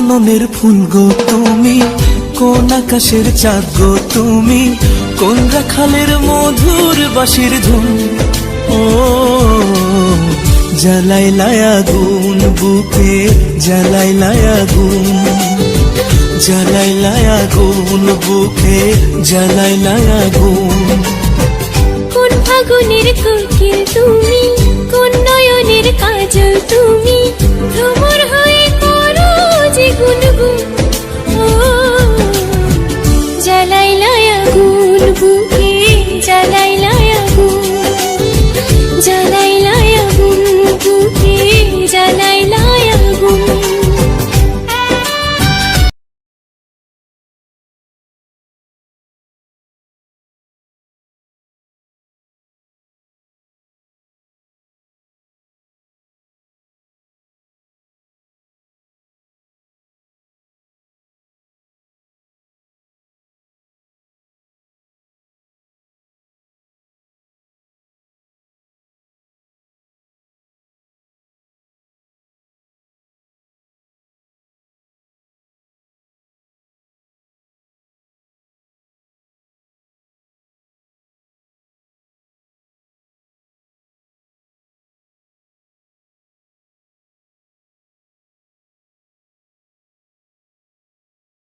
কাননের ফুল গো তুমি, কোন আকাশের চাঁদ গো তুমি, কোন রাখালের মধুর বাঁশির ধুন। ও জ্বালাইলাই আগুন বুকে, জ্বালাইলাই আগুন, জ্বালাইলাই আগুন বুকে, জ্বালাইলাই আগুন। কোন ফাগুনের কোকিল তুমি, কোন নয়নের কাজল তুমি,